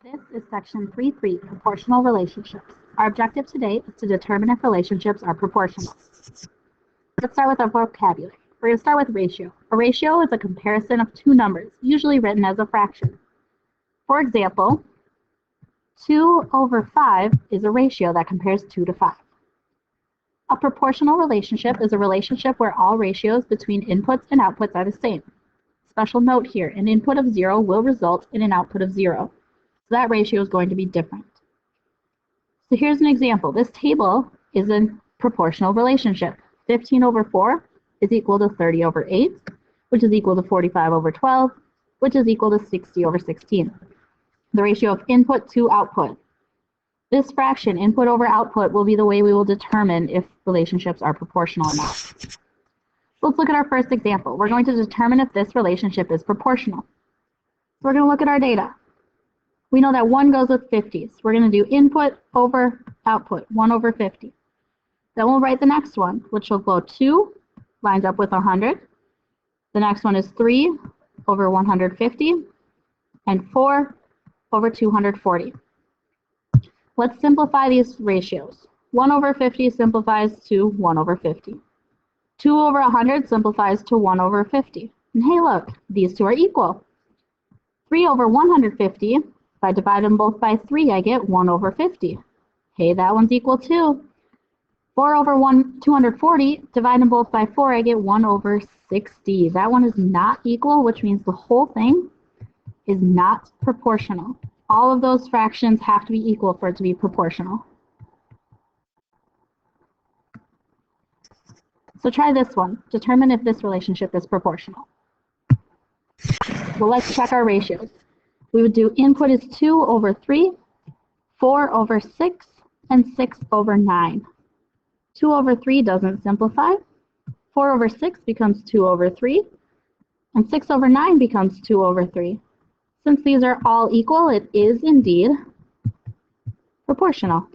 This is section 3.3, proportional relationships. Our objective today is to determine if relationships are proportional. Let's start with our vocabulary. We're going to start with ratio. A ratio is a comparison of two numbers, usually written as a fraction. For example, 2/5 is a ratio that compares 2 to 5. A proportional relationship is a relationship where all ratios between inputs and outputs are the same. Special note here, an input of 0 will result in an output of 0. So that ratio is going to be different. So here's an example. This table is a proportional relationship. 15/4 is equal to 30/8, which is equal to 45/12, which is equal to 60/16. The ratio of input to output. This fraction, input over output, will be the way we will determine if relationships are proportional or not. Let's look at our first example. We're going to determine if this relationship is proportional. So we're going to look at our data. We know that 1 goes with 50. So we're going to do input over output, 1/50. Then we'll write the next one, which will go 2, lines up with 100. The next one is 3/150, and 4/240. Let's simplify these ratios. 1/50 simplifies to 1/50. 2/100 simplifies to 1/50. And hey, look, these two are equal. 3/150, if I divide them both by 3, I get 1/50. Hey, that one's equal too. 4/240, divide them both by 4, I get 1/60. That one is not equal, which means the whole thing is not proportional. All of those fractions have to be equal for it to be proportional. So try this one. Determine if this relationship is proportional. Well, let's check our ratios. We would do input is 2/3, 4/6, and 6/9. 2/3 doesn't simplify. 4/6 becomes 2/3, and 6/9 becomes 2/3. Since these are all equal, it is indeed proportional.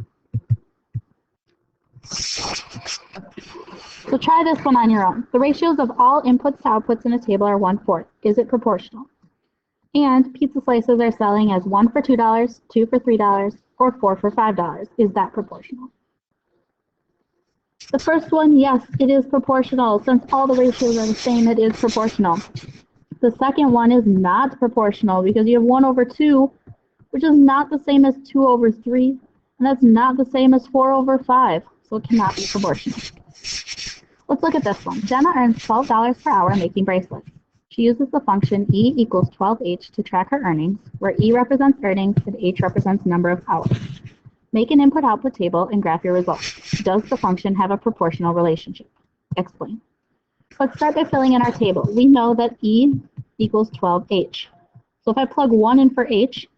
So try this one on your own. The ratios of all inputs to outputs in a table are 1/4. Is it proportional? And pizza slices are selling as 1 for $2, 2 for $3, or 4 for $5. Is that proportional? The first one, yes, it is proportional. Since all the ratios are the same, it is proportional. The second one is not proportional because you have 1/2, which is not the same as 2/3, and that's not the same as 4/5, so it cannot be proportional. Let's look at this one. Jenna earns $12 per hour making bracelets. She uses the function E equals 12H to track her earnings, where E represents earnings and H represents number of hours. Make an input-output table and graph your results. Does the function have a proportional relationship? Explain. Let's start by filling in our table. We know that E equals 12H. So if I plug 1 in for H,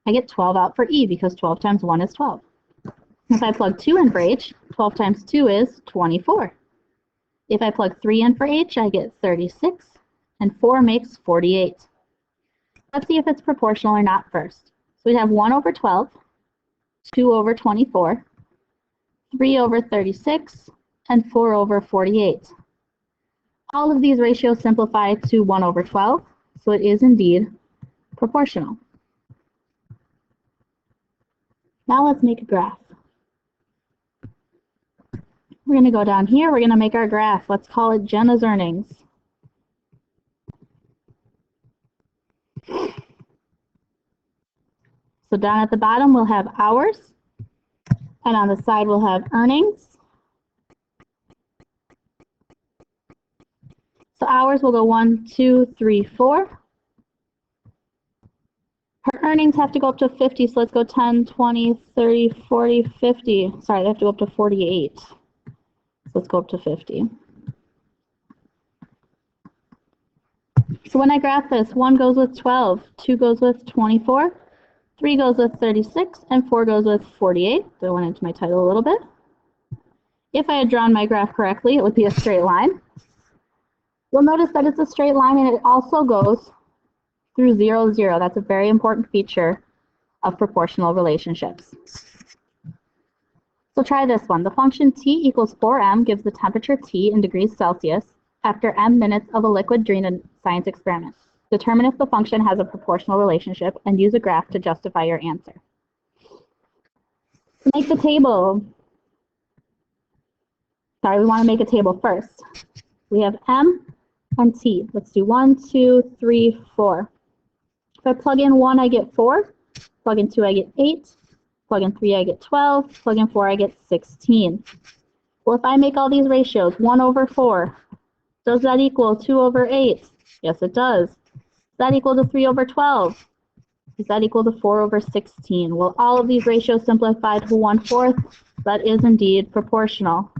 I get 12 out for E because 12 times 1 is 12. If I plug 2 in for H, 12 times 2 is 24. If I plug 3 in for H, I get 36, and 4 makes 48. Let's see if it's proportional or not first. So we have 1/12, 2/24, 3/36, and 4/48. All of these ratios simplify to 1/12, so it is indeed proportional. Now let's make a graph. We're going to go down here. We're going to make our graph. Let's call it Jenna's earnings. So down at the bottom, we'll have hours, and on the side, we'll have earnings. So hours will go 1, 2, 3, 4. Her earnings have to go up to 50, so let's go 10, 20, 30, 40, 50. Sorry, they have to go up to 48. So let's go up to 50. So when I graph this, 1 goes with 12, 2 goes with 24, 3 goes with 36, and 4 goes with 48. So I went into my title a little bit. If I had drawn my graph correctly, it would be a straight line. You'll notice that it's a straight line and it also goes through 0, 0. That's a very important feature of proportional relationships. So try this one. The function T equals 4m gives the temperature T in degrees Celsius after m minutes of a liquid during a science experiment. Determine if the function has a proportional relationship and use a graph to justify your answer. To make the table, we want to make a table first. We have M and T. Let's do 1, 2, 3, 4. If I plug in 1, I get 4. Plug in 2, I get 8. Plug in 3, I get 12. Plug in 4, I get 16. Well, if I make all these ratios, 1 over 4, does that equal 2 over 8? Yes, it does. Does that equal to 3 over 12? Does that equal to 4 over 16? Well, all of these ratios simplify to 1/4. That is indeed proportional.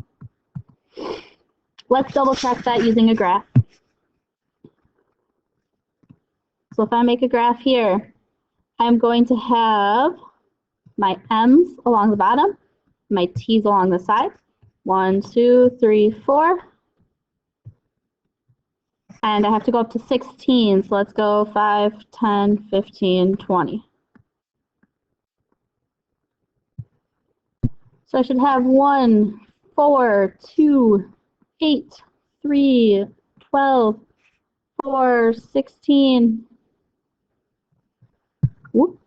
Let's double check that using a graph. So if I make a graph here, I'm going to have my M's along the bottom, my T's along the side. 1, 2, 3, 4. And I have to go up to 16, so let's go 5, 10, 15, 20. So I should have 1, 4, 2, 8, 3, 12, 4, 16. Whoop.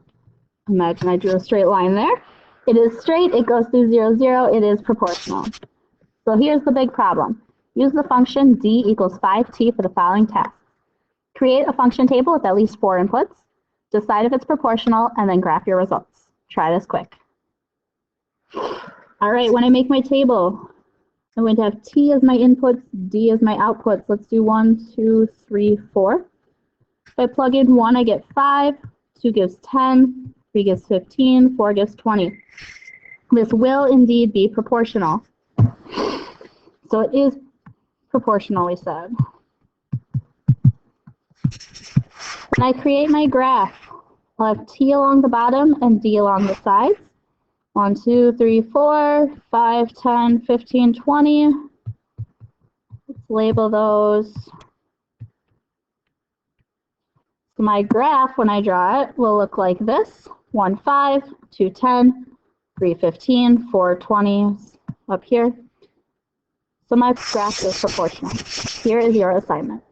Imagine I drew a straight line there. It is straight, it goes through 0, 0, it is proportional. So here's the big problem. Use the function d equals 5t for the following tasks. Create a function table with at least 4 inputs. Decide if it's proportional, and then graph your results. Try this quick. All right, when I make my table, I'm going to have t as my inputs, d as my outputs. Let's do 1, 2, 3, 4. If I plug in 1, I get 5, 2 gives 10, 3 gives 15, 4 gives 20. This will indeed be proportional. So it is proportional, we said. When I create my graph, I'll have t along the bottom and d along the sides. 1, 2, 3, 4, 5, 10, 15, 20. Let's label those. So my graph, when I draw it, will look like this. 1, 5, 2, 10, 3, 15, 4, 20 up here. So my graph is proportional. Here is your assignment.